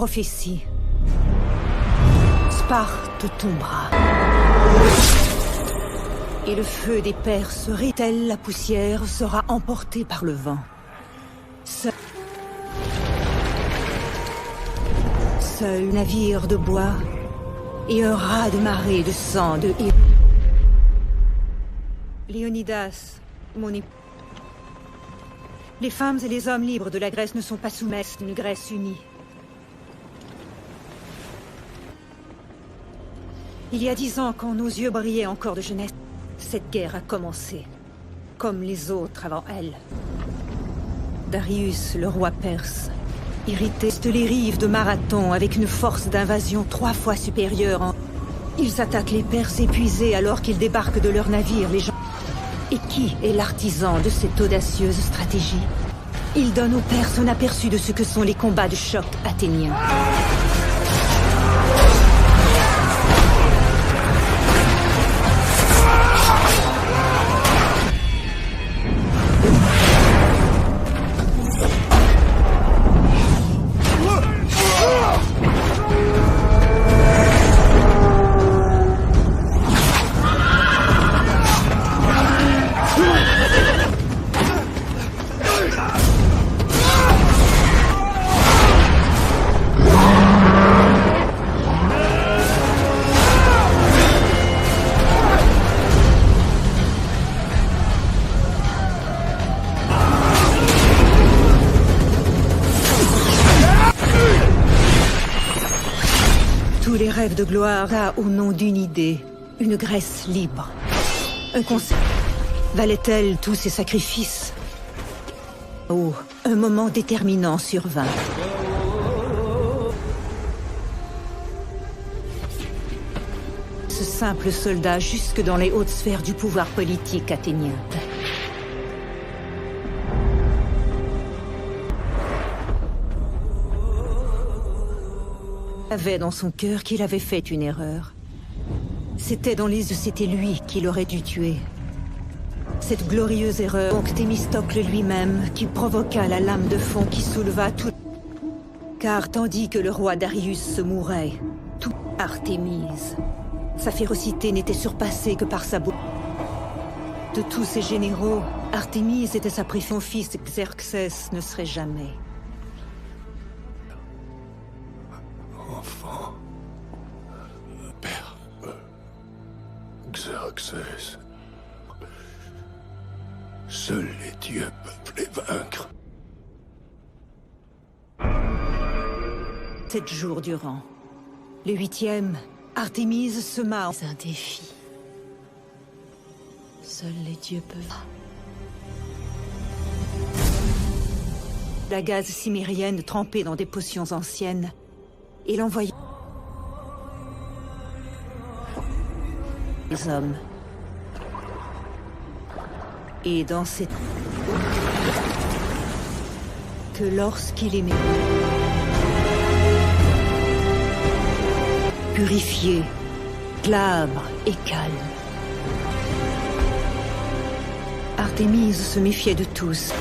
prophétie. Sparte tombera. Et le feu des Perses, telle la poussière, sera emporté par le vent. Seul navire de bois et un raz de marée de sang de héros. Léonidas, mon époux. Les femmes et les hommes libres de la Grèce ne sont pas soumises d'une Grèce unie. Il y a 10 ans, quand nos yeux brillaient encore de jeunesse, cette guerre a commencé, comme les autres avant elle. Darius, le roi perse, irrité de les rives de Marathon avec une force d'invasion 3 fois supérieure en... Ils attaquent les Perses épuisés alors qu'ils débarquent de leurs navires, les gens... Et qui est l'artisan de cette audacieuse stratégie? Il donne aux Perses un aperçu de ce que sont les combats de choc athéniens. Tous les rêves de gloire au nom d'une idée, une Grèce libre. Un concept. Valait-elle tous ces sacrifices? Oh, un moment déterminant survint. Ce simple soldat jusque dans les hautes sphères du pouvoir politique athénien. Avait dans son cœur qu'il avait fait une erreur. C'était lui qu'il aurait dû tuer. Cette glorieuse erreur, donc Thémistocle lui-même, qui provoqua la lame de fond qui souleva tout... Car tandis que le roi Darius se mourait, tout Artémise. Sa férocité n'était surpassée que par sa beauté. De tous ses généraux, Artémise était sa préférée. Son fils Xerxès ne serait jamais. Enfant, père, Xerxès, seuls les dieux peuvent les vaincre. 7 jours durant. Le 8e, Artémise sema un défi. Seuls les dieux peuvent... la gaze cimérienne trempée dans des potions anciennes, et l'envoya les hommes. Et dans cette... que lorsqu'il aimait... purifié, glabre et calme. Artémise se méfiait de tous.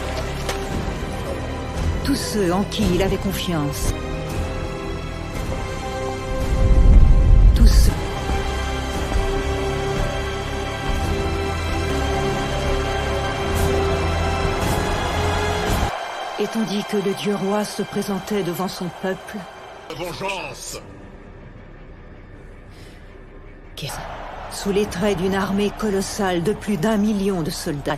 Tous ceux en qui il avait confiance. Tous ceux... Et tandis que le dieu roi se présentait devant son peuple... Vengeance! Sous les traits d'une armée colossale de plus d'1 million de soldats.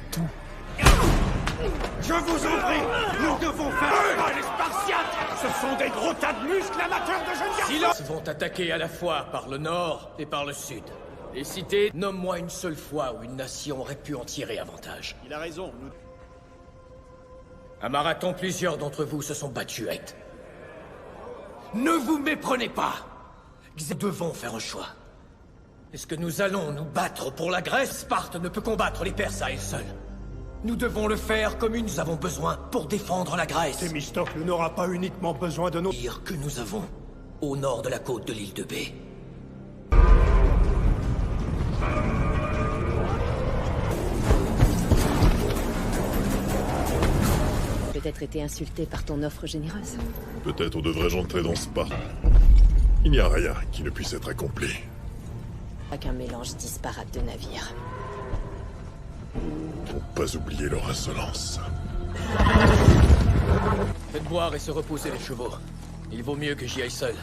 Je vous en prie, nous devons faire les Spartiates. Ce sont des gros tas de muscles amateurs de jeunes garçons. Silence vont attaquer à la fois par le nord et par le sud. Les cités, nomme-moi une seule fois où une nation aurait pu en tirer avantage. Il a raison, nous... À Marathon, plusieurs d'entre vous se sont battus, Hecte. Ne vous méprenez pas! Nous devons faire un choix. Est-ce que nous allons nous battre pour la Grèce? Sparte ne peut combattre les Perses à elle seule. Nous devons le faire comme nous avons besoin pour défendre la Grèce. Thémistocle n'aura pas uniquement besoin de nos... Dire que nous avons au nord de la côte de l'île de Bé. peut-être été insulté par ton offre généreuse. Peut-être devrais-je entrer dans ce pas. Il n'y a rien qui ne puisse être accompli. Pas qu'un mélange disparate de navires. Pour pas oublier leur insolence. Faites boire et se reposer les chevaux. Il vaut mieux que j'y aille seul.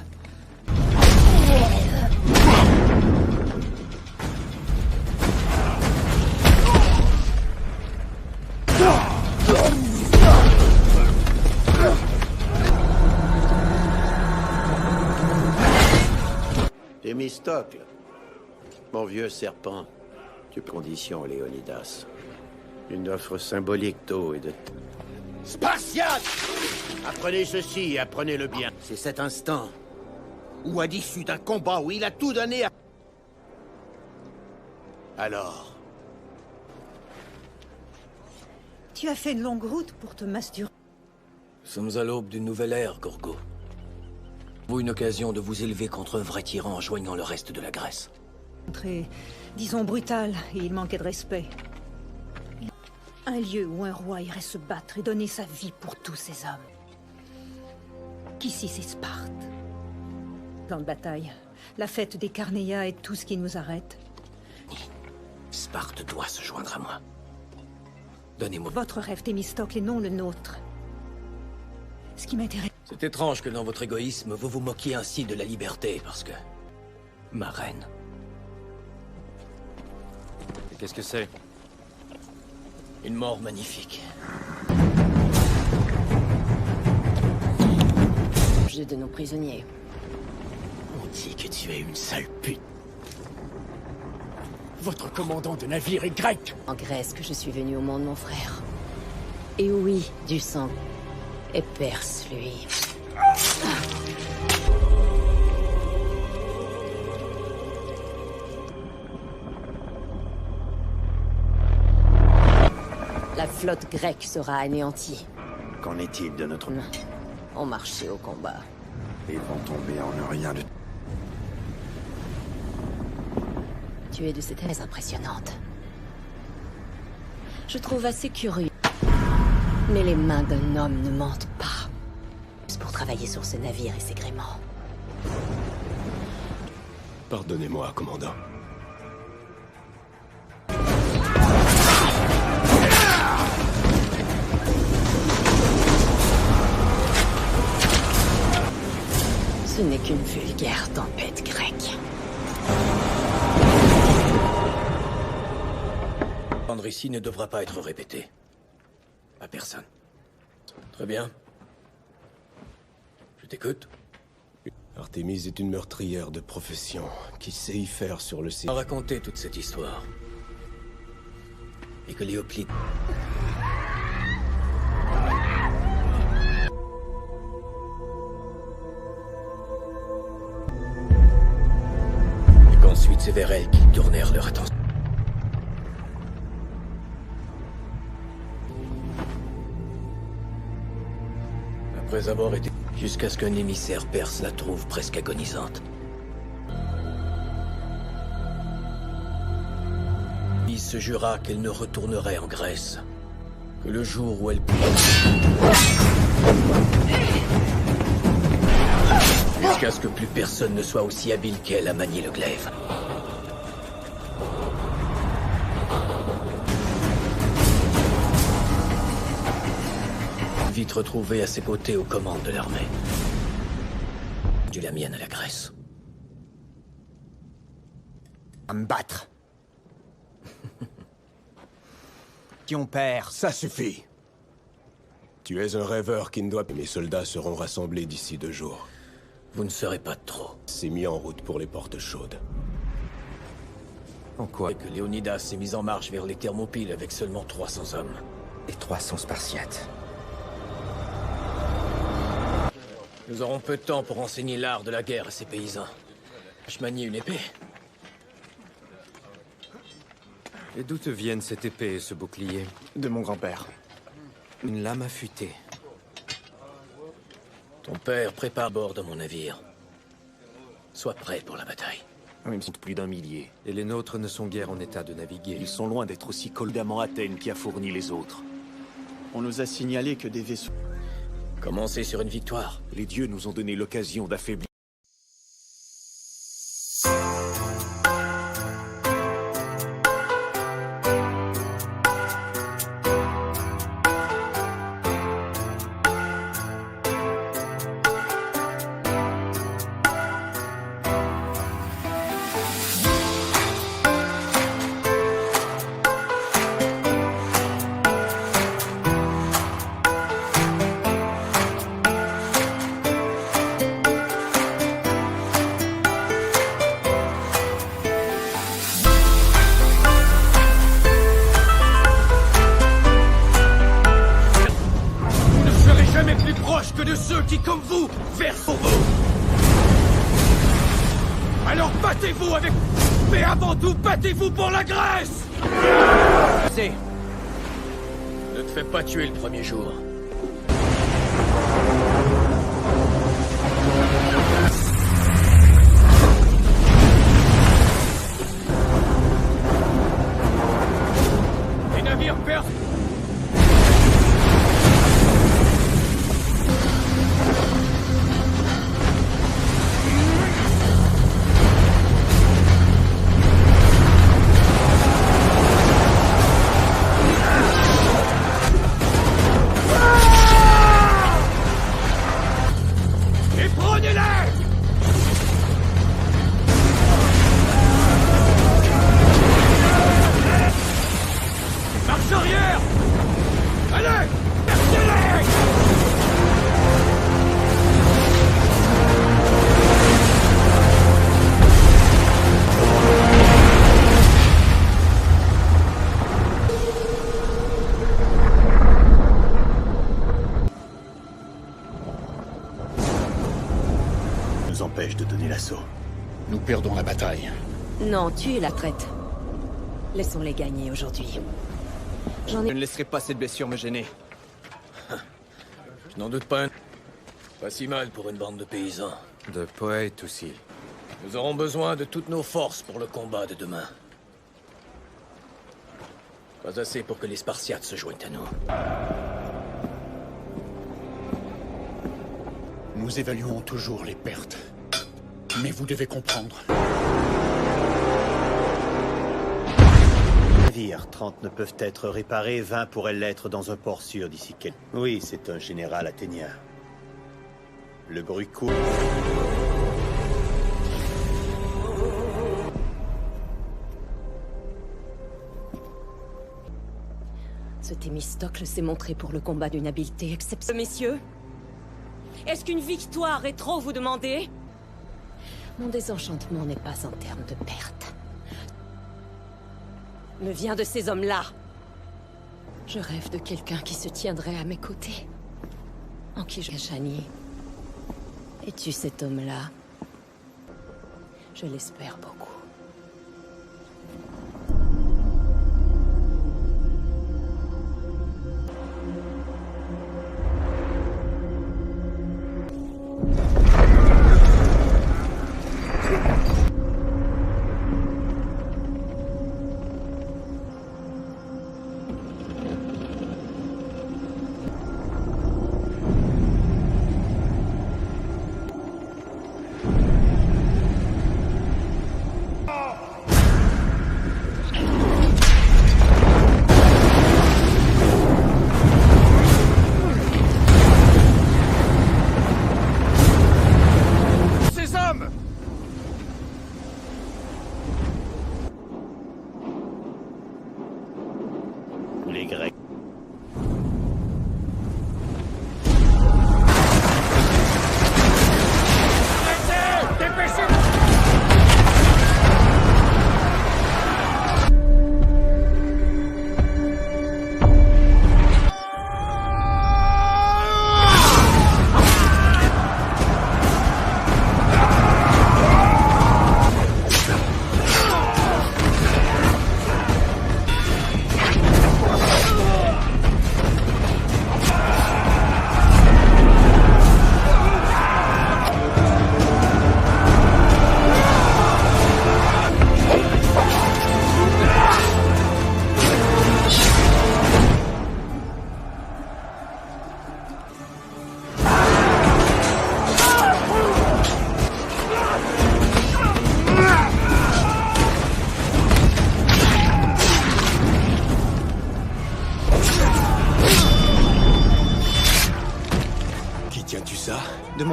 Thémistocle, mon vieux serpent, tu conditions Léonidas. Une offre symbolique d'eau et de... Spartiates! Apprenez ceci et apprenez-le bien. C'est cet instant où, à l'issue d'un combat où il a tout donné à... Alors... Tu as fait une longue route pour te masturber. Nous sommes à l'aube d'une nouvelle ère, Gorgo. Vous une occasion de vous élever contre un vrai tyran en joignant le reste de la Grèce. Très, disons, brutal, et il manquait de respect. Un lieu où un roi irait se battre et donner sa vie pour tous ces hommes. Qu'ici, c'est Sparte. Plan de bataille, la fête des Carnéas est tout ce qui nous arrête. Sparte doit se joindre à moi. Donnez-moi... Votre rêve, Thémistocle, et non le nôtre. Ce qui m'intéresse... C'est étrange que dans votre égoïsme, vous vous moquiez ainsi de la liberté, parce que... Ma reine... Et qu'est-ce que c'est? Une mort magnifique. Jeu de nos prisonniers. On dit que tu es une sale pute. Votre commandant de navire est grec. En Grèce que je suis venu au monde, mon frère. Et oui, du sang. Et Perse, lui. La flotte grecque sera anéantie. Qu'en est-il de notre... On marchait au combat. Ils vont tomber en un rien de... Tu es de ces thèses impressionnantes. Je trouve assez curieux. Mais les mains d'un homme ne mentent pas. C'est pour travailler sur ce navire et ses gréements. Pardonnez-moi, commandant. Ce n'est qu'une vulgaire tempête grecque. Rendre ici ne devra pas être répété. À personne. Très bien. Je t'écoute. Artémise est une meurtrière de profession qui sait y faire sur le On site. a raconté toute cette histoire. Et que Léoplide... Et qu'ensuite c'est vers elle qu'ils tournèrent leur attention. Après avoir été... Jusqu'à ce qu'un émissaire perse la trouve presque agonisante. Il se jura qu'elle ne retournerait en Grèce que le jour où elle... Jusqu'à ce que plus personne ne soit aussi habile qu'elle à manier le glaive. Vite retrouvée à ses côtés aux commandes de l'armée. Du la mienne à la Grèce. À me battre. Qui on perd. Ça suffit. Tu es un rêveur qui ne doit... Mes soldats seront rassemblés d'ici 2 jours. Vous ne serez pas de trop. C'est mis en route pour les portes chaudes. En quoi? Et que Léonidas s'est mis en marche vers les Thermopyles avec seulement 300 hommes. Les 300 Spartiates. Nous aurons peu de temps pour enseigner l'art de la guerre à ces paysans. Je manie une épée. Et d'où te viennent cette épée et ce bouclier? De mon grand-père. Une lame affûtée. Ton père prépare bord de mon navire. Sois prêt pour la bataille. Ils sont plus d'1 millier. Et les nôtres ne sont guère en état de naviguer. Ils sont loin d'être aussi coldamment Athènes qui a fourni les autres. On nous a signalé que des vaisseaux... Commencez sur une victoire. Les dieux nous ont donné l'occasion d'affaiblir. Que de ceux qui, comme vous, versent pour vous. Alors battez-vous avec... Mais avant tout, battez-vous pour la Grèce. Ne te fais pas tuer le premier jour. Les navires perses... empêche de donner l'assaut. Nous perdons la bataille. Non, tu la traite. Laissons-les gagner aujourd'hui. Je ne laisserai pas cette blessure me gêner. Je n'en doute pas. Pas si mal pour une bande de paysans. De poètes aussi. Nous aurons besoin de toutes nos forces pour le combat de demain. Pas assez pour que les Spartiates se joignent à nous. Nous évaluons toujours les pertes. Mais vous devez comprendre. Navires, 30 ne peuvent être réparés, 20 pourraient l'être dans un port sûr d'ici quelques... Oui, c'est un général athénien. Le bruit court. Ce Thémistocle s'est montré pour le combat d'une habileté exceptionnelle. Messieurs, est-ce qu'une victoire est trop vous demander? Mon désenchantement n'est pas en termes de perte. Me vient de ces hommes-là. Je rêve de quelqu'un qui se tiendrait à mes côtés. En qui je... Shani. Es-tu cet homme-là? Je l'espère beaucoup.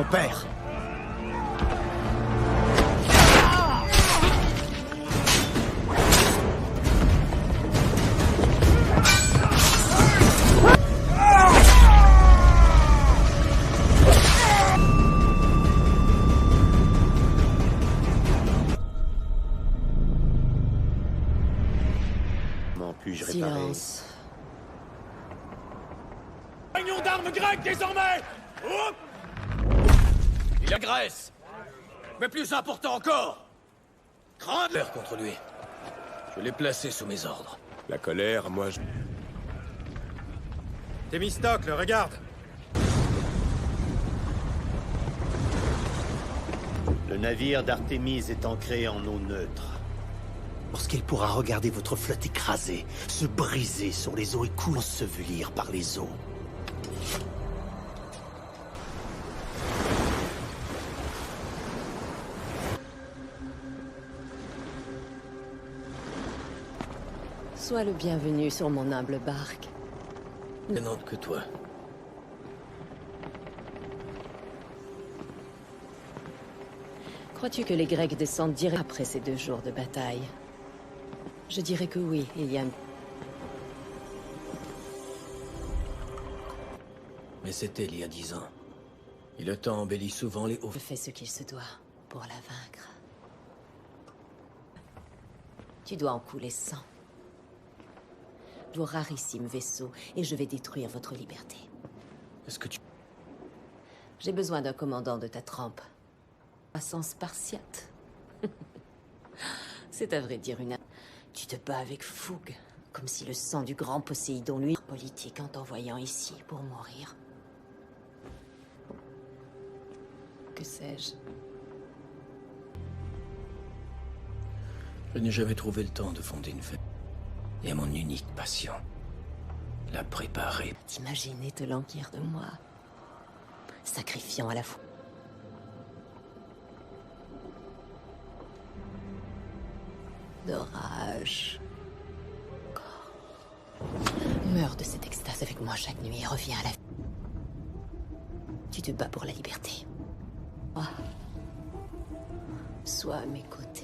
père. Comment puis-je réparer? Silence. Réunion d'armes grecques désormais. Hop. Il agresse. Mais plus important encore, craindre l'air contre lui. Je l'ai placé sous mes ordres. La colère, moi je... Thémistocle, regarde! Le navire d'Artémis est ancré en eau neutre. Lorsqu'il pourra regarder votre flotte écrasée, se briser sur les eaux et couler, ensevelir par les eaux. Sois le bienvenu sur mon humble barque. Non que toi. Crois-tu que les Grecs descendent direct après ces 2 jours de bataille? Je dirais que oui, il y a... Mais c'était il y a 10 ans. Et le temps embellit souvent les hauts. Je fais ce qu'il se doit pour la vaincre. Tu dois en couler 100. Vos rarissimes vaisseaux, et je vais détruire votre liberté. Est-ce que tu... J'ai besoin d'un commandant de ta trempe. Sans spartiate. C'est à vrai dire une... Tu te bats avec fougue, comme si le sang du grand Poséidon lui... politique en t'envoyant ici pour mourir. Que sais-je? Je n'ai jamais trouvé le temps de fonder une fête. Et mon unique passion, la préparer. T'imaginer te languir de moi, sacrifiant à la fois. De rage. Meurs de cette extase avec moi chaque nuit et reviens à la vie. Tu te bats pour la liberté. Moi, sois à mes côtés.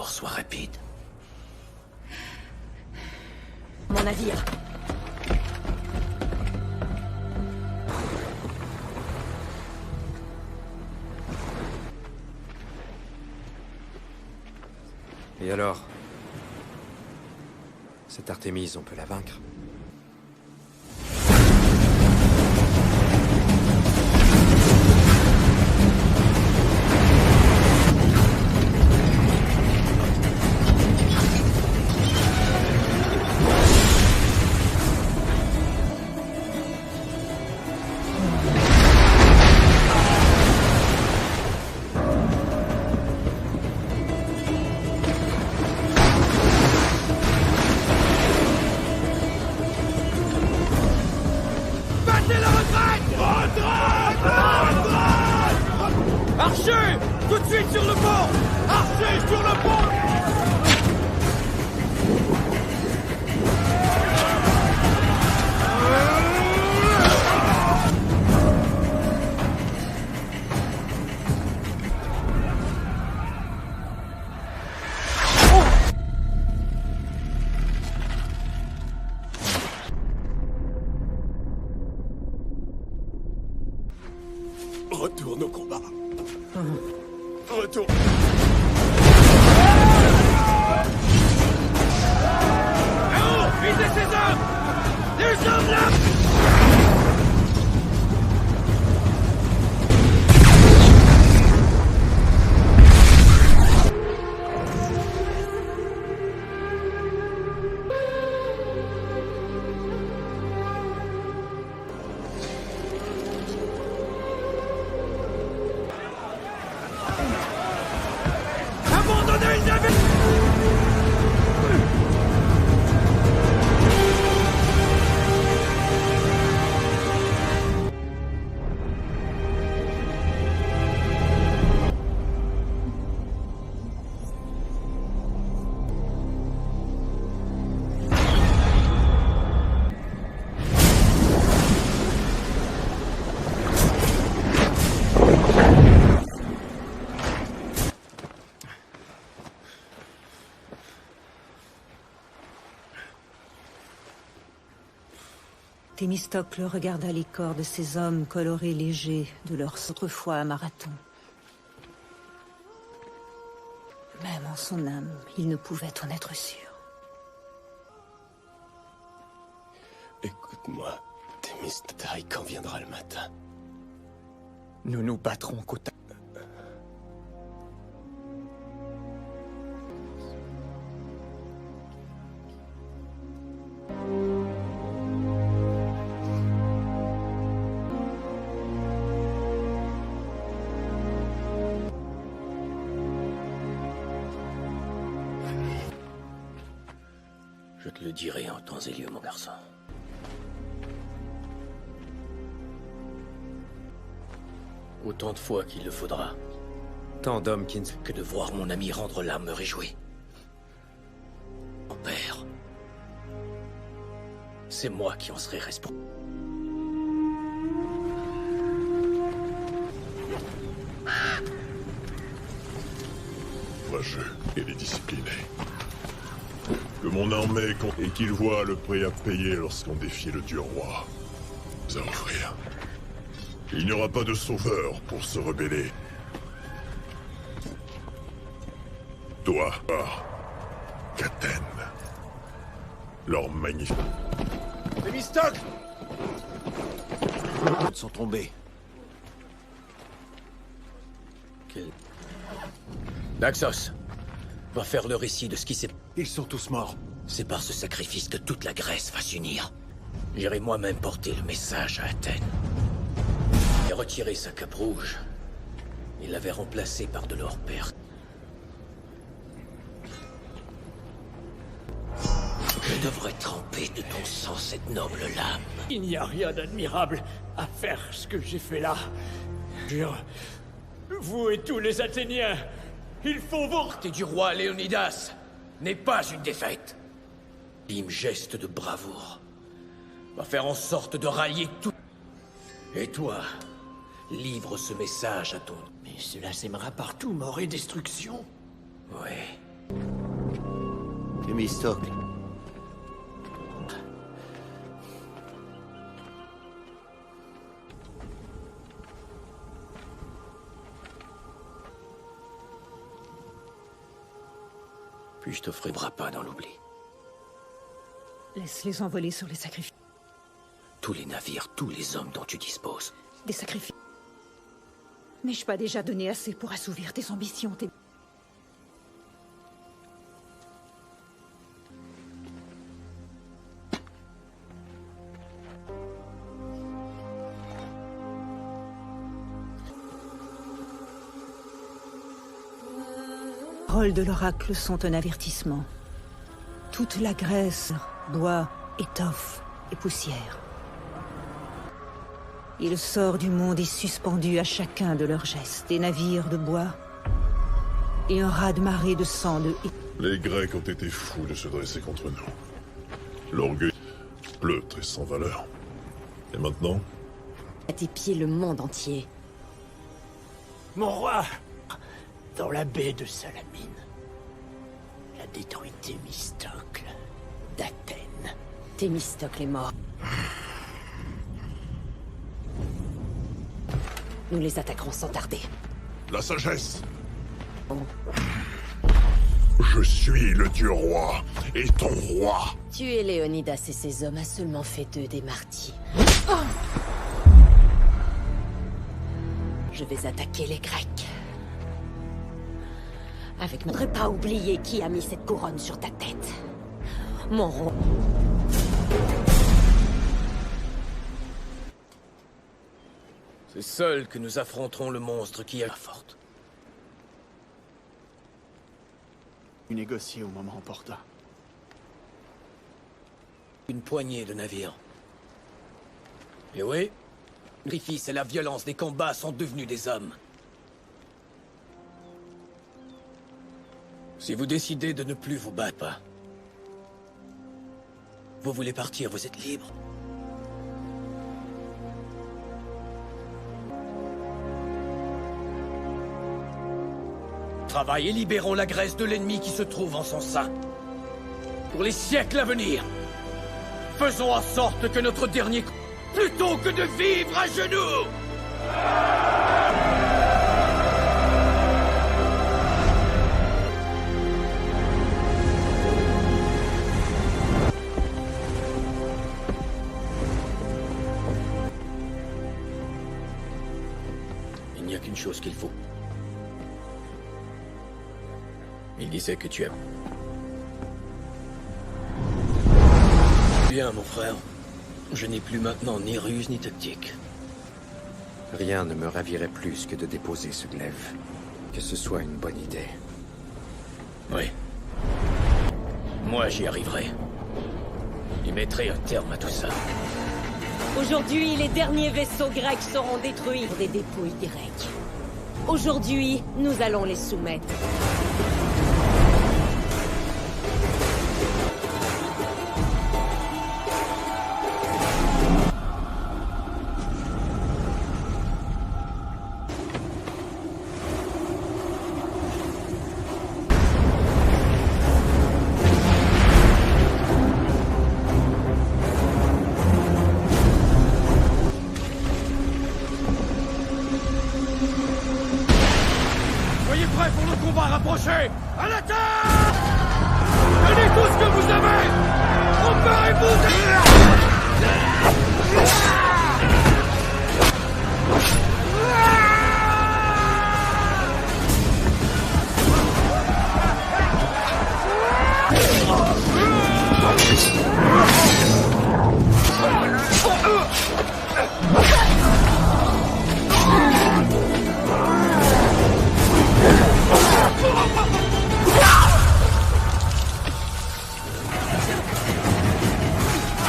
Soit rapide. Mon navire. Et alors? Cette Artémis, on peut la vaincre? Archer! Tout de suite sur le pont! Archer sur le pont! Retourne au combat. Retourne. Visez ces hommes! Des hommes là! Thémistocle regarda les corps de ces hommes colorés légers de leur autrefois à Marathon. Même en son âme, il ne pouvait en être sûr. Écoute-moi, Thémistocle, quand viendra le matin? Nous nous battrons côte à... Je te le dirai en temps et lieu, mon garçon. Autant de fois qu'il le faudra. Tant d'hommes qui ne... Que de voir mon ami rendre l'âme me réjouit. Mon père. C'est moi qui en serai responsable. Courageux et les disciplinés. Que mon armée et qu'il voit le prix à payer lorsqu'on défie le dieu roi. À offrir. Il n'y aura pas de sauveur pour se rebeller. Toi, Katen. Leur magnifique... Thémistocle! Ils sont tombés. Naxos va faire le récit de ce qui s'est... Ils sont tous morts. C'est par ce sacrifice que toute la Grèce va s'unir. J'irai moi-même porter le message à Athènes. Et retirer sa cape rouge. Il l'avait remplacée par de l'or perse. Je devrais tremper de ton sang cette noble lame. Il n'y a rien d'admirable à faire ce que j'ai fait là. Jure, vous et tous les Athéniens, il faut vous... Partie du roi Léonidas n'est pas une défaite. L'ime geste de bravoure va faire en sorte de rallier tout. Et toi, livre ce message à ton... Mais cela sèmera partout mort et destruction. Oui. Thémistocle. Puis je te ferai pas dans l'oubli. Laisse-les envoler sur les sacrifices. Tous les navires, tous les hommes dont tu disposes. Des sacrifices. N'ai-je pas déjà donné assez pour assouvir tes ambitions, Les paroles de l'oracle sont un avertissement. Toute la Grèce, bois, étoffe et poussière. Il sort du monde et suspendu à chacun de leurs gestes, des navires de bois et un raz-de-marée de sang de... Les Grecs ont été fous de se dresser contre nous. L'orgueil, pleutre et sans valeur. Et maintenant? À tes pieds le monde entier. Mon roi, dans la baie de Salamine, a détruit Thémistocle d'Athènes. Thémistocle est mort. Nous les attaquerons sans tarder. La sagesse. Je suis le dieu roi et ton roi. Tuer Léonidas et ses hommes a seulement fait d'eux des martyrs. Je vais attaquer les Grecs. Avec notre pas oublier qui a mis cette couronne sur ta tête. Mon roi. C'est seul que nous affronterons le monstre qui est la forte. Négocier au moment opportun. Une poignée de navires. Et oui, le sacrifice et la violence des combats sont devenus des hommes. Si vous décidez de ne plus vous battre, vous voulez partir, vous êtes libre. Travaillez et libérons la Grèce de l'ennemi qui se trouve en son sein. Pour les siècles à venir. Faisons en sorte que notre dernier... plutôt que de vivre à genoux! Il n'y a qu'une chose qu'il faut. Il disait que tu aimes. Bien, mon frère. Je n'ai plus maintenant ni ruse ni tactique. Rien ne me ravirait plus que de déposer ce glaive. Que ce soit une bonne idée. Oui. Moi, j'y arriverai. Y mettrai un terme à tout ça. Aujourd'hui, les derniers vaisseaux grecs seront détruits des dépouilles des Grecs. Aujourd'hui, nous allons les soumettre. Soyez prêts pour le combat rapproché! À l'attaque! Donnez tout ce que vous avez! Emparez-vous!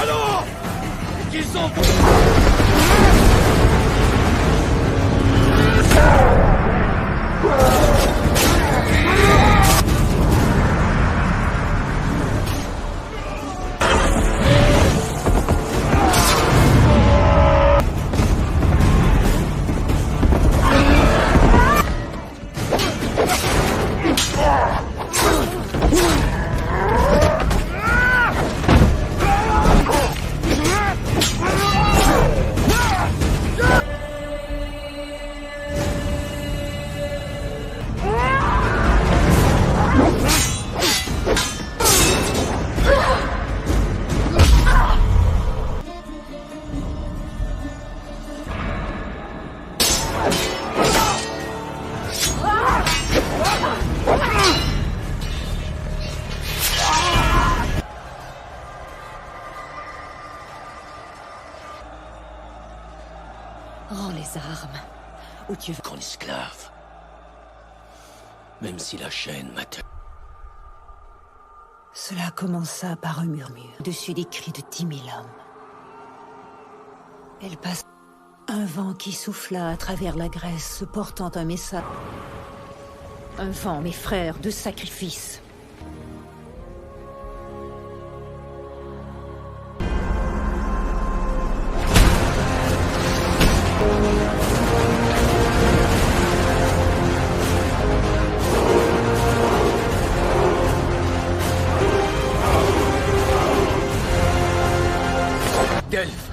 Alors! Qu'ils sont... Rends les armes, ou tu veux... Grand esclave. Même si la chaîne m'attend. Cela commença par un murmure, au-dessus des cris de 10 000 hommes. Elle passe un vent qui souffla à travers la Grèce, portant un message. Un vent, mes frères, de sacrifice. Delphes,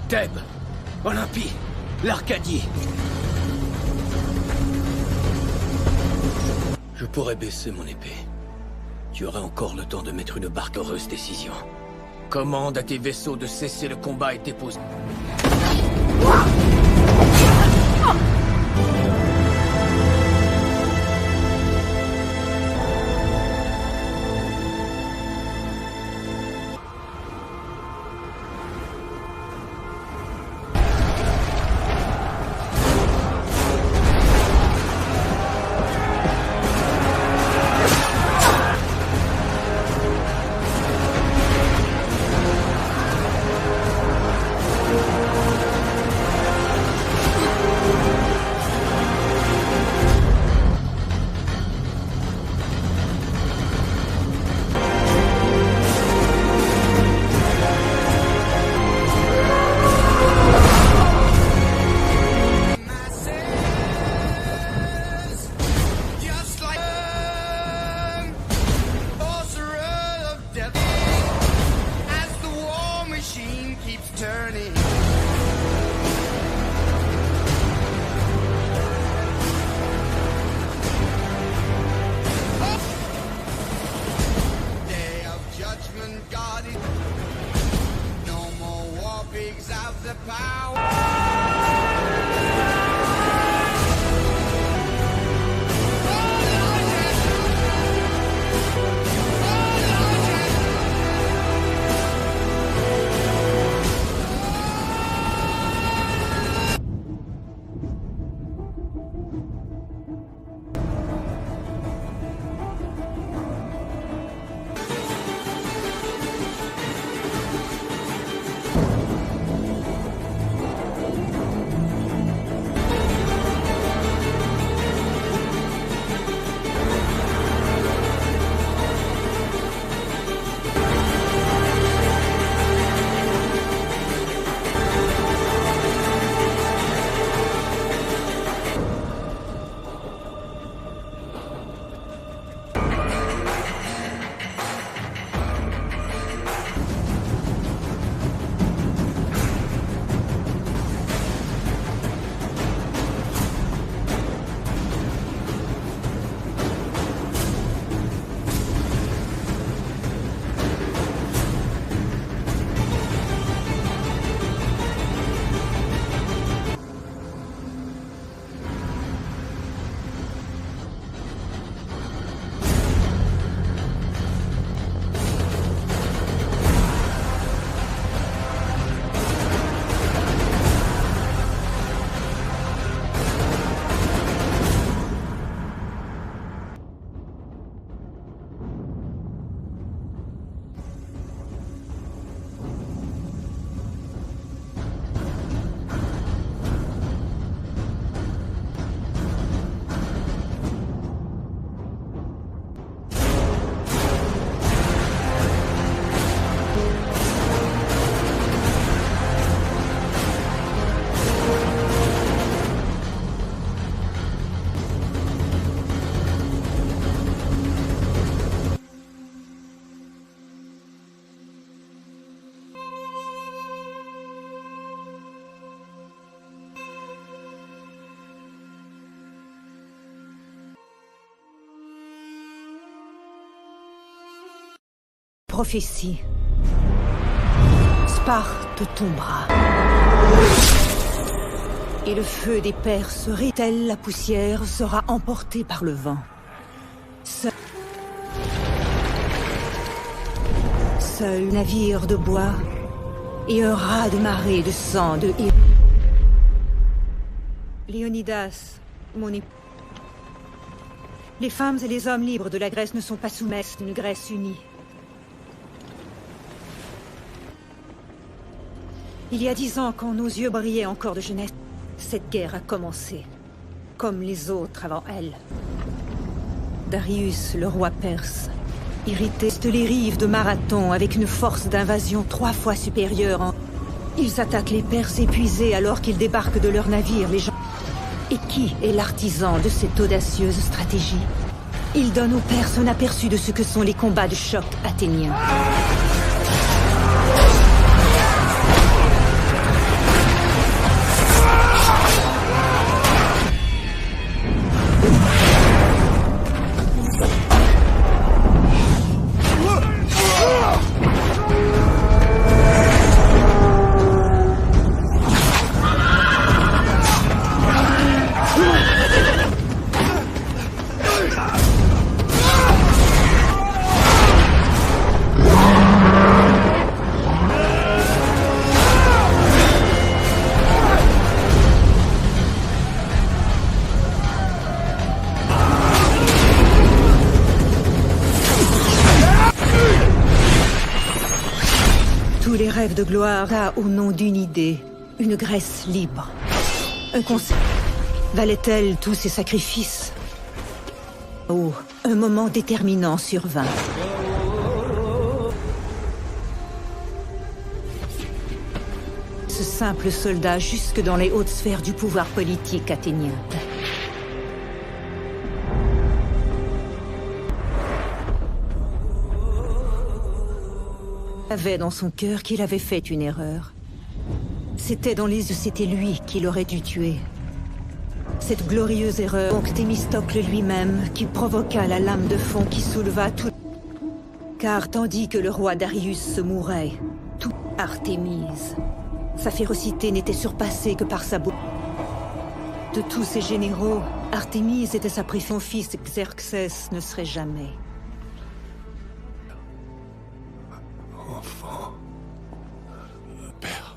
Thèbes, Olympie, l'Arcadie. Je pourrais baisser mon épée. Tu aurais encore le temps de mettre une barque heureuse décision. Commande à tes vaisseaux de cesser le combat et déposer. prophétie. Sparte tombera. Et le feu des Perses, telle la poussière, sera emporté par le vent. Seul navire de bois et un raz de marée de sang de héros. Léonidas, mon époux. Les femmes et les hommes libres de la Grèce ne sont pas soumises d'une Grèce unie. Il y a 10 ans, quand nos yeux brillaient encore de jeunesse, cette guerre a commencé, comme les autres avant elle. Darius, le roi perse, irrité de les rives de Marathon avec une force d'invasion 3 fois supérieure en... Ils attaquent les Perses épuisés alors qu'ils débarquent de leurs navires, les gens... Et qui est l'artisan de cette audacieuse stratégie? Il donne aux Perses un aperçu de ce que sont les combats de choc athéniens. Tous les rêves de gloire a au nom d'une idée, une Grèce libre. Un conseil. Valait-elle tous ces sacrifices? Oh, un moment déterminant survint. Ce simple soldat jusque dans les hautes sphères du pouvoir politique athénien. Avait dans son cœur qu'il avait fait une erreur. C'était lui qu'il aurait dû tuer. Cette glorieuse erreur, donc Thémistocle lui-même, qui provoqua la lame de fond qui souleva tout... Car tandis que le roi Darius se mourait, tout Artémise. Sa férocité n'était surpassée que par sa beauté. De tous ses généraux, Artémise était sa préférée. Son fils Xerxès ne serait jamais. Enfant. Père.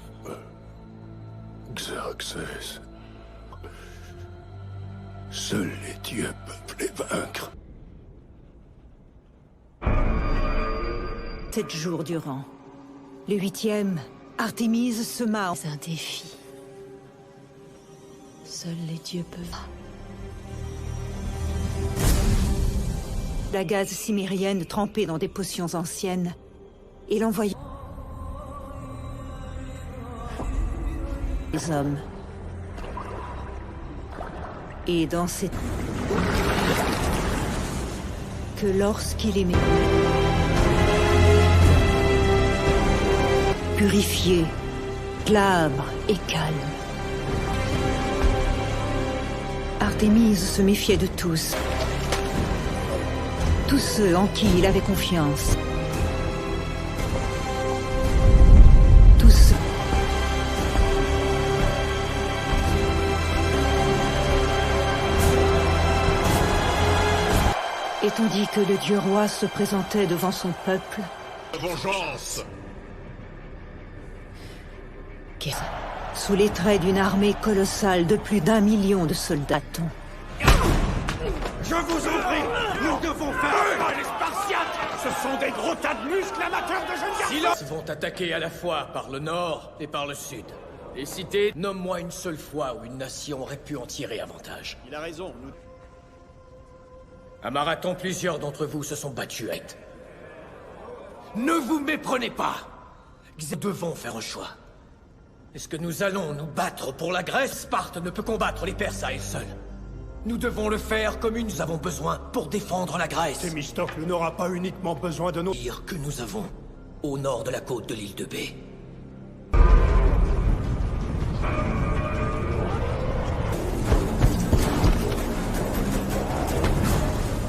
Xerxès. Seuls les dieux peuvent les vaincre. 7 jours durant. Le 8e, Artémise sema un défi. Seuls les dieux peuvent... La gaze cimérienne trempée dans des potions anciennes et l'envoya... Les hommes. Et dans cette... Que lorsqu'il aimait... Purifié, glabre et calme. Artémise se méfiait de tous. Tous ceux en qui il avait confiance. Tous ceux... Et tandis que le dieu roi se présentait devant son peuple... Vengeance! Sous les traits d'une armée colossale de plus d'1 million de soldats. Je vous en prie, nous devons faire... Les Spartiates! Ce sont des gros tas de muscles amateurs de jeunes garçons! Silence! Vont attaquer à la fois par le nord et par le sud. Les cités, nomme-moi une seule fois où une nation aurait pu en tirer avantage. Il a raison, nous... À Marathon, plusieurs d'entre vous se sont battus. Ne vous méprenez pas! Nous devons faire un choix. Est-ce que nous allons nous battre pour la Grèce? Sparte ne peut combattre les Perses à elle seule. Nous devons le faire comme nous avons besoin pour défendre la Grèce. Thémistocle n'aura pas uniquement besoin de nos... Dire que nous avons au nord de la côte de l'île de Bé.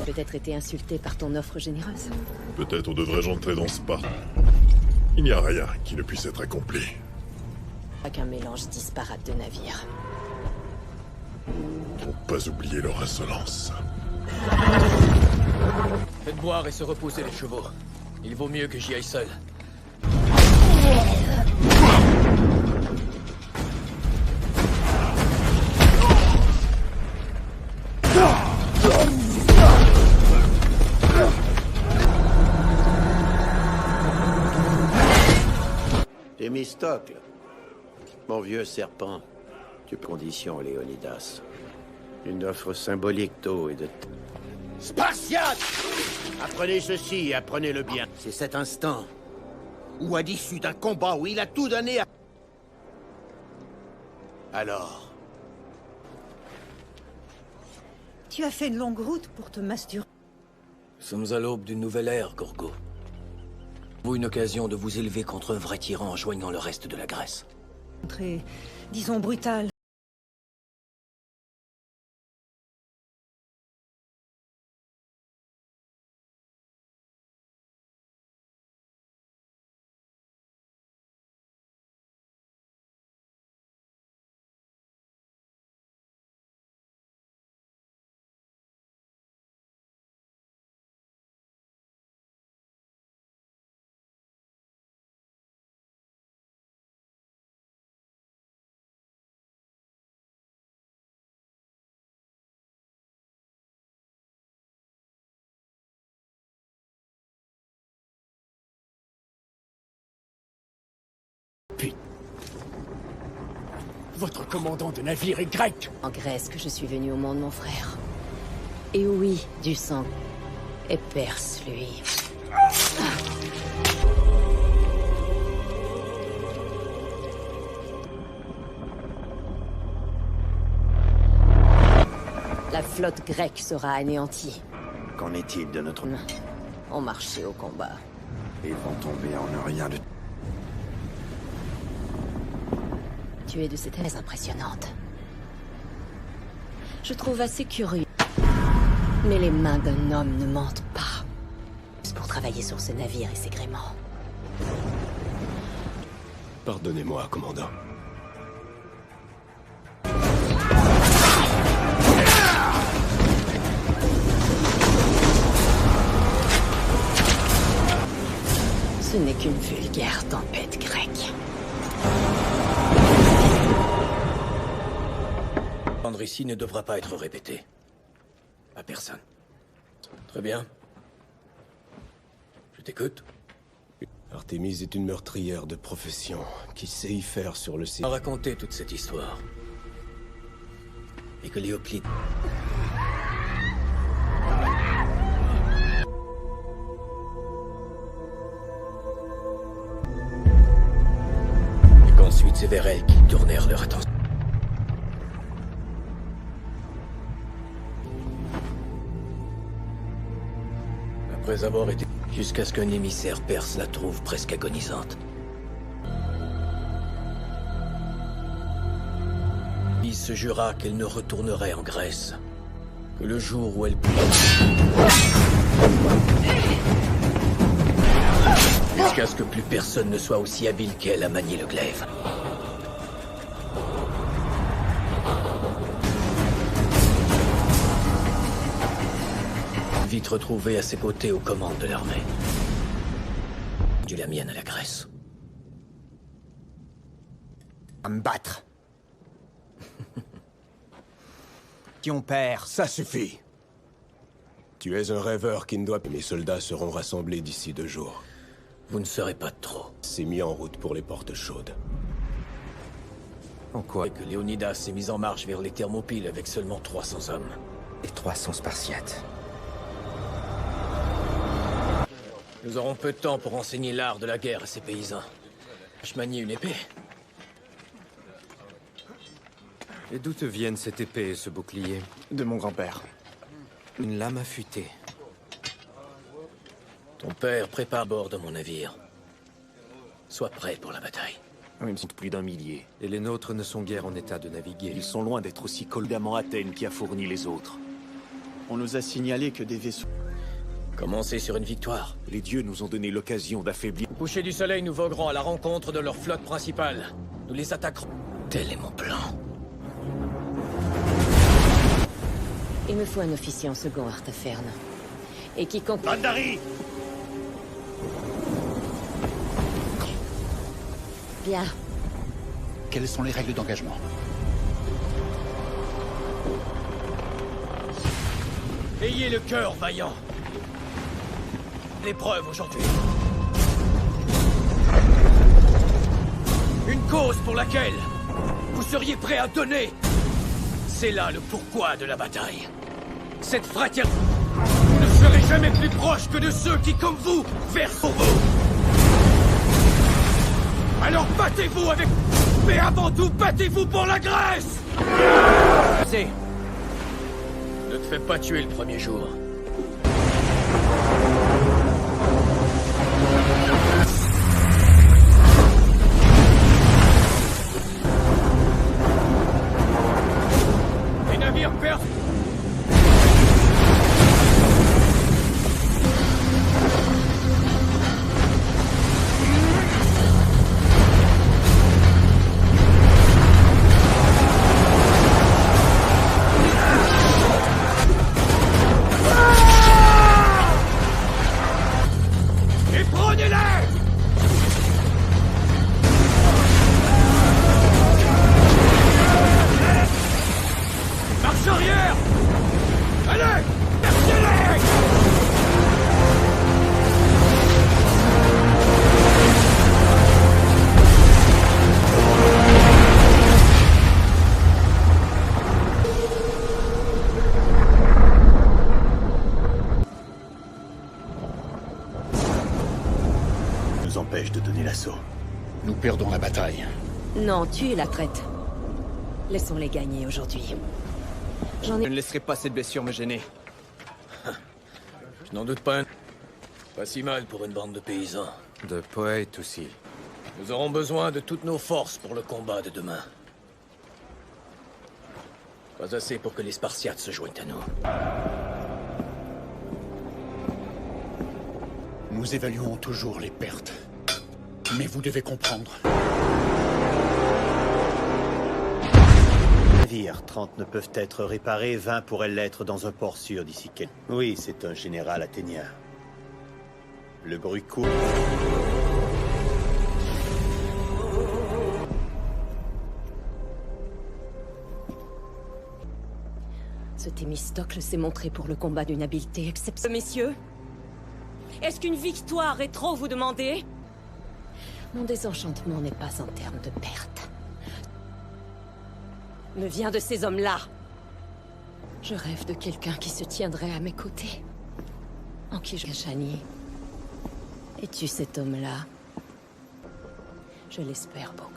Peut-être peut-être été insulté par ton offre généreuse. Peut-être devrais-je entrer dans ce pas. Il n'y a rien qui ne puisse être accompli. Pas qu'un mélange disparate de navires. Pour pas oublier leur insolence. Faites boire et se reposer les chevaux. Il vaut mieux que j'y aille seul. Thémistocle, mon vieux serpent, tu conditions Léonidas. Une offre symbolique d'eau et de... Spartiate! Apprenez ceci et apprenez-le bien. C'est cet instant où, à l'issue d'un combat où il a tout donné à... Alors... Tu as fait une longue route pour te masturber. Nous sommes à l'aube d'une nouvelle ère, Gorgo. Vous une occasion de vous élever contre un vrai tyran en joignant le reste de la Grèce. Très, disons, brutal. Votre commandant de navire est grec. En Grèce que je suis venu au monde, mon frère. Et oui, du sang. Et Perse, lui. La flotte grecque sera anéantie. Qu'en est-il de notre... On marchait au combat. Ils vont tomber en un rien de... Tu es de ces thèses impressionnantes. Je trouve assez curieux. Mais les mains d'un homme ne mentent pas. C'est pour travailler sur ce navire et ses gréements. Pardonnez-moi, commandant. Ce n'est qu'une vulgaire tempête grecque. Rendre ici ne devra pas être répété. À personne. Très bien. Je t'écoute. Artémis est une meurtrière de profession qui sait y faire sur le ciel. On a raconté toute cette histoire. Et que Léoplide... Et qu'ensuite c'est vers elle qu'ils tournèrent leur attention. Après avoir été... Jusqu'à ce qu'un émissaire perse la trouve presque agonisante. Il se jura qu'elle ne retournerait en Grèce que le jour où elle... Jusqu'à ce que plus personne ne soit aussi habile qu'elle à manier le glaive. Vite retrouvée à ses côtés aux commandes de l'armée. Du la mienne à la Grèce. À me battre. Qui on perd. Ça suffit. Tu es un rêveur qui ne doit... Mes soldats seront rassemblés d'ici 2 jours. Vous ne serez pas de trop. C'est mis en route pour les portes chaudes. En quoi? Et que Léonidas s'est mis en marche vers les Thermopyles avec seulement 300 hommes. Et 300 Spartiates. Nous aurons peu de temps pour enseigner l'art de la guerre à ces paysans. Je manie une épée. Et d'où te viennent cette épée et ce bouclier? De mon grand-père. Une lame affûtée. Ton père prépare bord de mon navire. Sois prêt pour la bataille. Ils me sont plus d'1 millier. Et les nôtres ne sont guère en état de naviguer. Ils sont loin d'être aussi colgamment Athènes qui a fourni les autres. On nous a signalé que des vaisseaux... Commencez sur une victoire. Les dieux nous ont donné l'occasion d'affaiblir... Au coucher du soleil, nous voguerons à la rencontre de leur flotte principale. Nous les attaquerons. Tel est mon plan. Il me faut un officier en second, Artaferne. Et quiconque... Pandari! Bien. Quelles sont les règles d'engagement? Ayez le cœur vaillant. L'épreuve aujourd'hui. Une cause pour laquelle vous seriez prêt à donner. C'est là le pourquoi de la bataille. Cette fraternité. Vous ne serez jamais plus proche que de ceux qui, comme vous, versent pour vous. Alors battez-vous avec... Mais avant tout, battez-vous pour la Grèce! C'est... Ne te fais pas tuer le premier jour. Les navires perses... empêche de donner l'assaut. Nous perdons la bataille. Non, tuez la traite. Laissons-les gagner aujourd'hui. J'en ai... Je ne laisserai pas cette blessure me gêner. Je n'en doute pas. Pas si mal pour une bande de paysans. De poètes aussi. Nous aurons besoin de toutes nos forces pour le combat de demain. Pas assez pour que les Spartiates se joignent à nous. Nous évaluons toujours les pertes. Mais vous devez comprendre. Navires, 30 ne peuvent être réparés, 20 pourraient l'être dans un port sûr d'ici quelques... Oui, c'est un général athénien. Le bruit court. Ce Thémistocle s'est montré pour le combat d'une habileté exceptionnelle. Messieurs, est-ce qu'une victoire est trop vous demander? Mon désenchantement n'est pas en termes de perte. Me vient de ces hommes-là. Je rêve de quelqu'un qui se tiendrait à mes côtés. En qui je... Shani. Es-tu cet homme-là? Je l'espère beaucoup.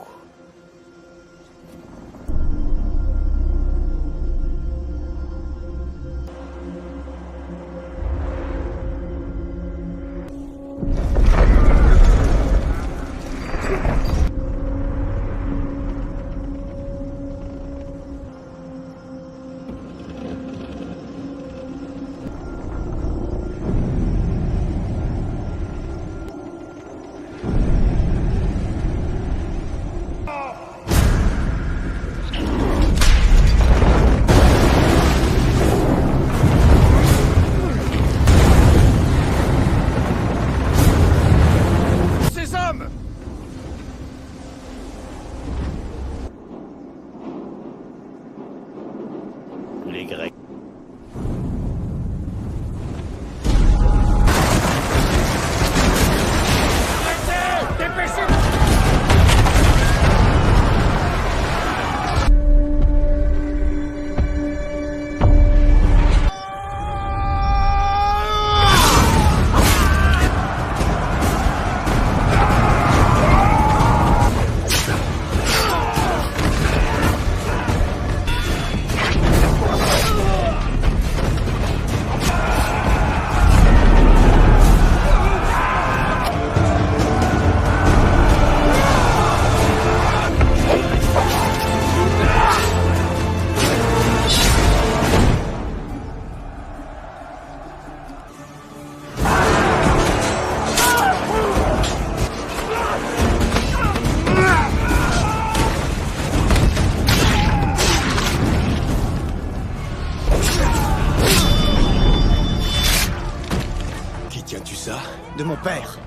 Les Grecs. de mon père.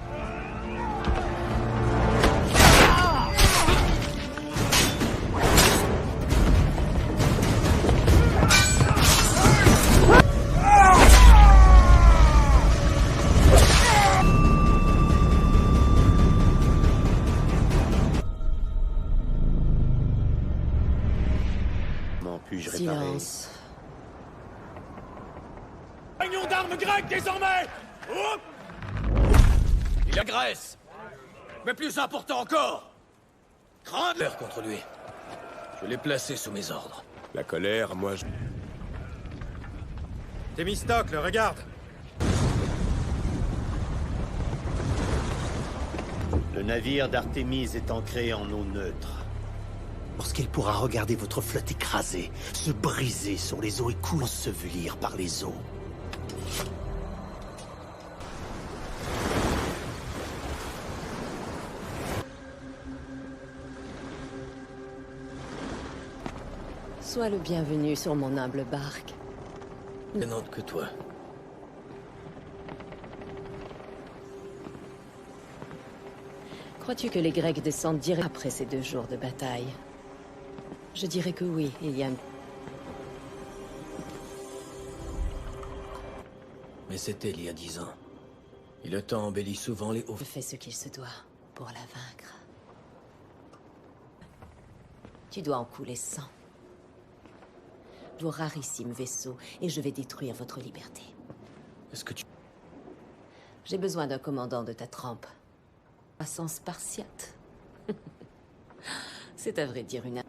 Comment puis-je réparer? Silence. Union d'armes grecques désormais. Hop. Il agresse. Mais plus important encore, grandeur contre lui. Je l'ai placé sous mes ordres. La colère, moi je... Thémistocle, regarde! Le navire d'Artémise est ancré en eau neutre. Lorsqu'il pourra regarder votre flotte écrasée, se briser sur les eaux et couler, ensevelir par les eaux. Sois le bienvenu sur mon humble barque. Ne n'autre que toi. Crois-tu que les Grecs descendent direct après ces 2 jours de bataille? Je dirais que oui, il y a... Mais c'était il y a 10 ans. Et le temps embellit souvent les hauts. Je fais ce qu'il se doit pour la vaincre. Tu dois en couler 100. Vos rarissimes vaisseaux, et je vais détruire votre liberté. Est-ce que tu... J'ai besoin d'un commandant de ta trempe. Sans spartiate. C'est à vrai dire une...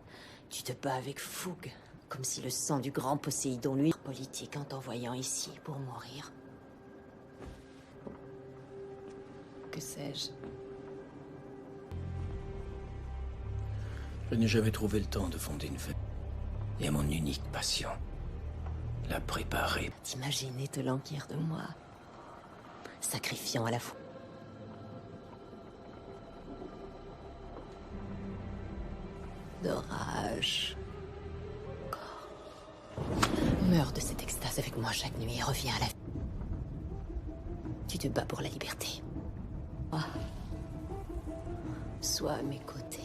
Tu te bats avec fougue, comme si le sang du grand Poséidon lui... politique en t'envoyant ici pour mourir. Que sais-je? Je n'ai jamais trouvé le temps de fonder une fête. Et à mon unique passion, la préparer. T'imaginer te languir de moi, sacrifiant à la fois. D'orage. Meurs de cette extase avec moi chaque nuit et reviens à la vie. Tu te bats pour la liberté. Moi, sois à mes côtés.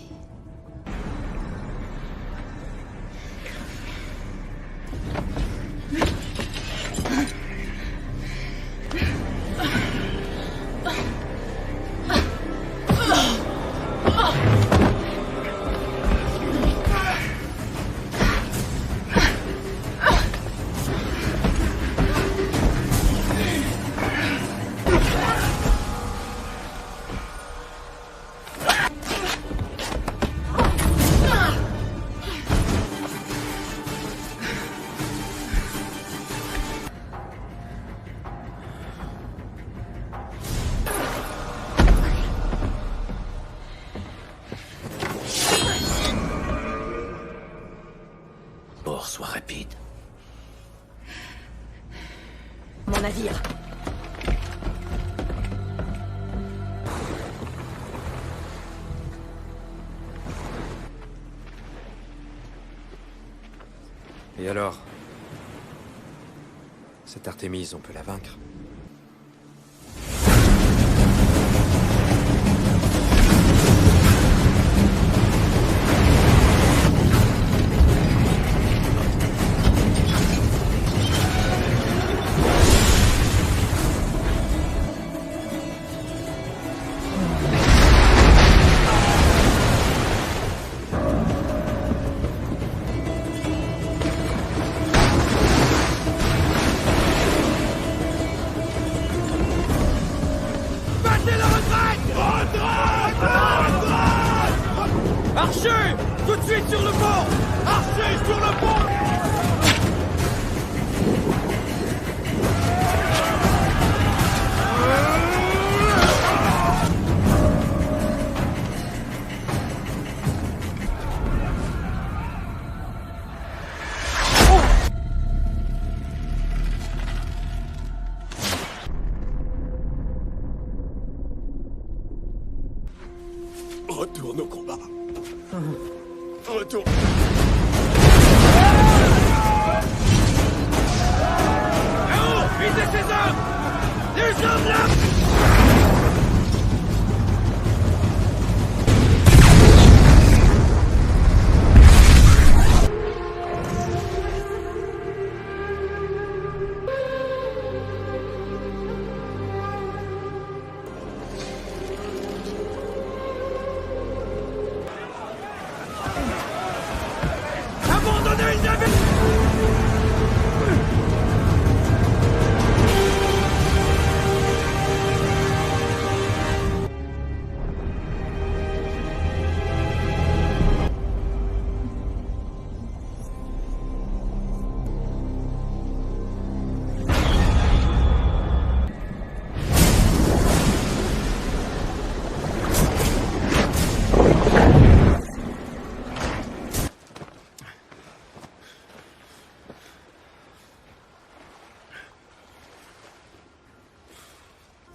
Sois rapide. Mon navire. Et alors? Cette Artémise, on peut la vaincre?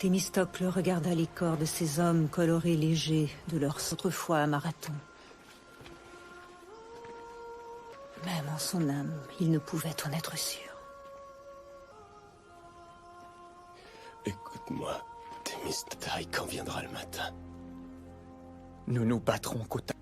Thémistocle regarda les corps de ces hommes colorés légers de leur autrefois à Marathon. Même en son âme, il ne pouvait en être sûr. Écoute-moi, Thémistocle, quand viendra le matin? Nous nous battrons côte à...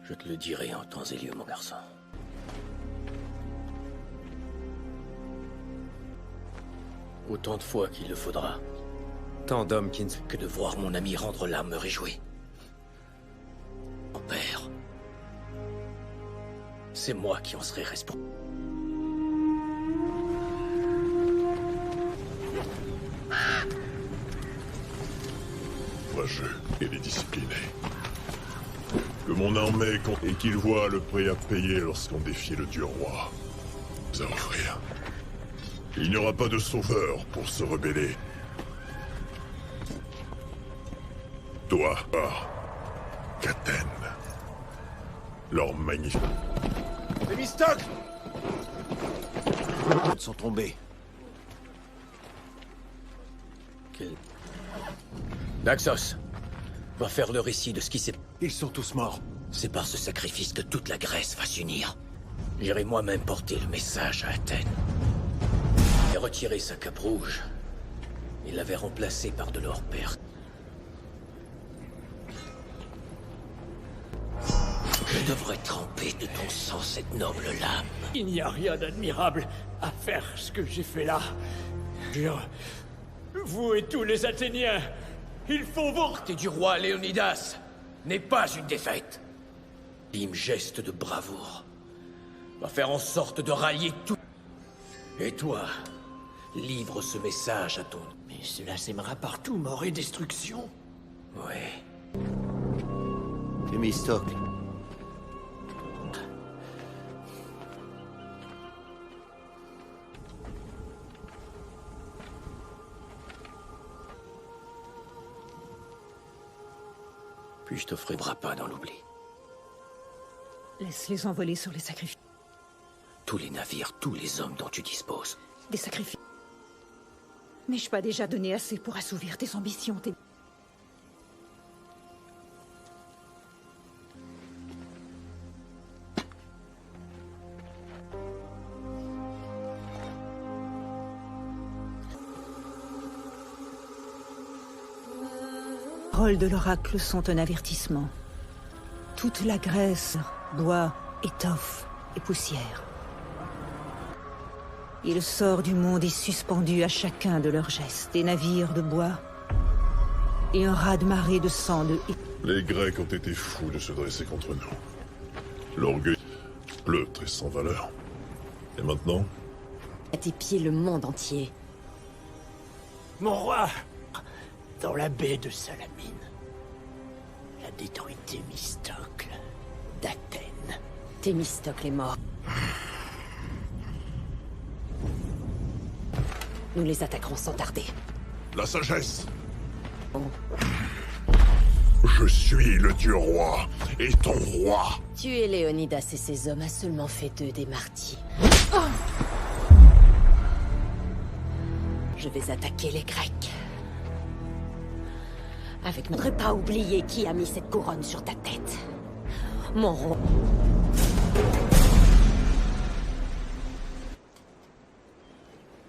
Je te le dirai en temps et lieu, mon garçon. Autant de fois qu'il le faudra. Tant d'hommes qui ne... Que de voir mon ami rendre l'âme me réjouit. Mon père. C'est moi qui en serai responsable. Courageux et les disciplinés. Que mon armée et qu'il voit le prix à payer lorsqu'on défie le dieu roi. À offrir. Il n'y aura pas de sauveur pour se rebeller. Toi, Katen. Leur magnifique... Thémistocle! Ils sont tombés. Naxos va faire le récit de ce qui s'est... Ils sont tous morts. C'est par ce sacrifice que toute la Grèce va s'unir. J'irai moi-même porter le message à Athènes. Et retirer sa cape rouge. Il l'avait remplacée par de l'or perse. Je devrais tremper de ton sang cette noble lame. Il n'y a rien d'admirable à faire ce que j'ai fait là. Jure, vous et tous les Athéniens, il faut vous... Et du roi Léonidas n'est pas une défaite. L'ultime geste de bravoure va faire en sorte de rallier tout. Et toi, livre ce message à ton... Mais cela sèmera partout, mort et destruction. Ouais. Thémistocle. Puis-je t'offrir pas dans l'oubli. Laisse-les envoler sur les sacrifices. Tous les navires, tous les hommes dont tu disposes. Des sacrifices. N'ai-je pas déjà donné assez pour assouvir tes ambitions, Les paroles de l'oracle sont un avertissement. Toute la Grèce, bois, étoffe et poussière. Il sort du monde et suspendu à chacun de leurs gestes. Des navires de bois et un raz-de-marée de sang de... Les Grecs ont été fous de se dresser contre nous. L'orgueil, pleutre et sans valeur. Et maintenant? À tes pieds le monde entier. Mon roi, dans la baie de Salamine, a détruit Thémistocle d'Athènes. Thémistocle est mort. Nous les attaquerons sans tarder. La sagesse. Je suis le dieu roi, et ton roi. Tuer Léonidas et ses hommes a seulement fait d'eux des martyrs. Je vais attaquer les Grecs. Avec ne voudrais pas oublier qui a mis cette couronne sur ta tête. Mon roi.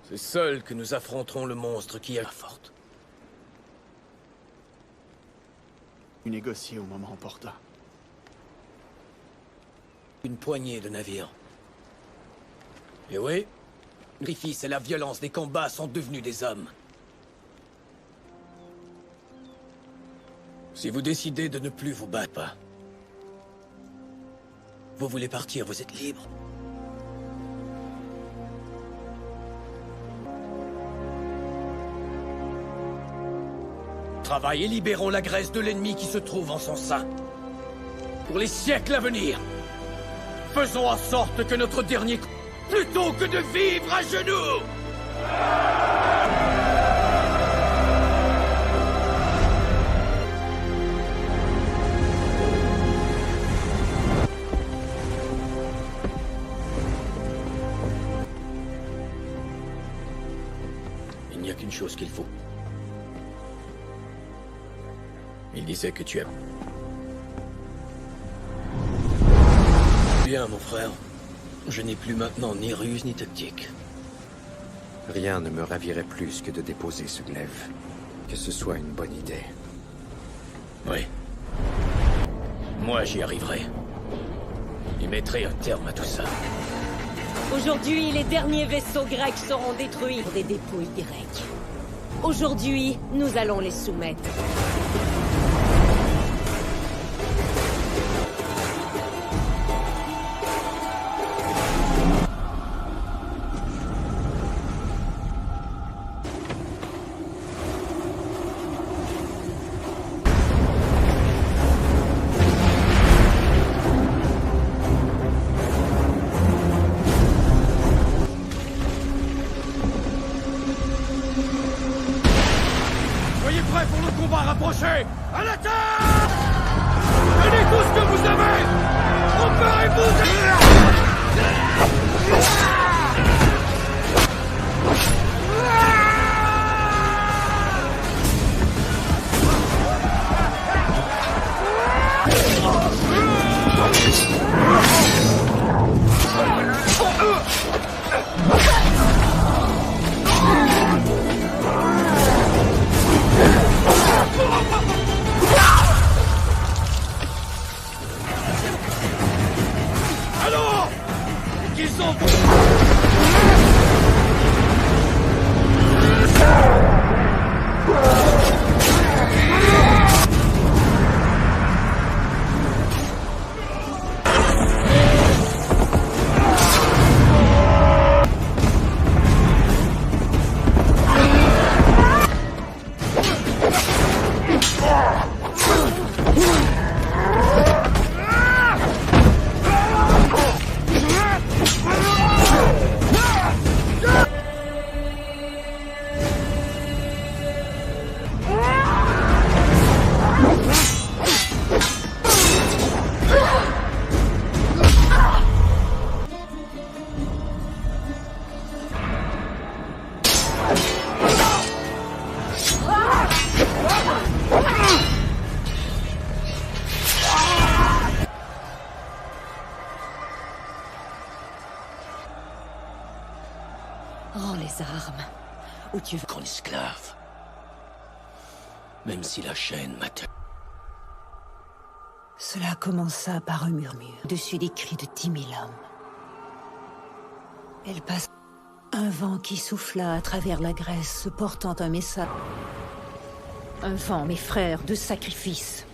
C'est seul que nous affronterons le monstre qui est la forte. Négocier au moment opportun. Une poignée de navires. Et oui, le sacrifice et la violence des combats sont devenus des hommes. Si vous décidez de ne plus vous battre, vous voulez partir, vous êtes libre. Travaillez et libérons la Grèce de l'ennemi qui se trouve en son sein. Pour les siècles à venir. Faisons en sorte que notre dernier coup, plutôt que de vivre à genoux! Il n'y a qu'une chose qu'il faut. Il disait que tu aimes. Bien, mon frère. Je n'ai plus maintenant ni ruse ni tactique. Rien ne me ravirait plus que de déposer ce glaive. Que ce soit une bonne idée. Oui. Moi, j'y arriverai. Il mettrai un terme à tout ça. Aujourd'hui, les derniers vaisseaux grecs seront détruits pour des dépouilles grecques. Aujourd'hui, nous allons les soumettre. Soyez prêts pour le combat rapproché! À l'attaque! Donnez tout ce que vous avez! Allons! Qu'ils sont... Rends les armes. Ou tu veux... Qu'on esclave. Même si la chaîne m'a tué. Cela commença par un murmure, au-dessus des cris de 10 000 hommes. Elle passe un vent qui souffla à travers la Grèce, portant un message. Un vent, mes frères, de sacrifice.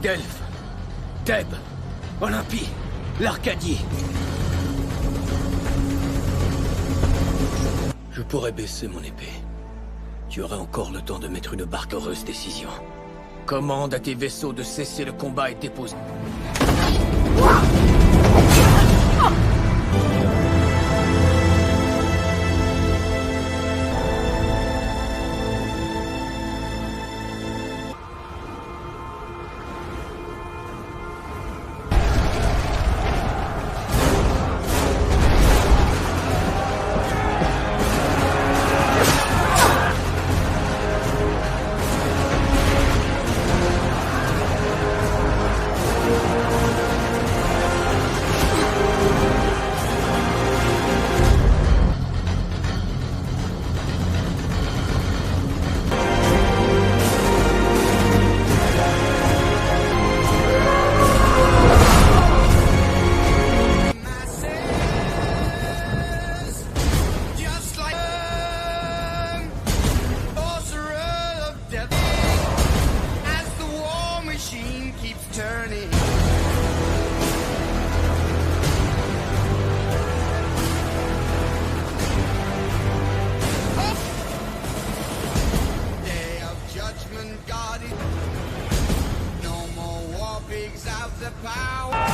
Delphes, Thèbes, Olympie, l'Arcadie. Je pourrais baisser mon épée. Tu aurais encore le temps de mettre une barque heureuse décision. Commande à tes vaisseaux de cesser le combat et déposer. the power.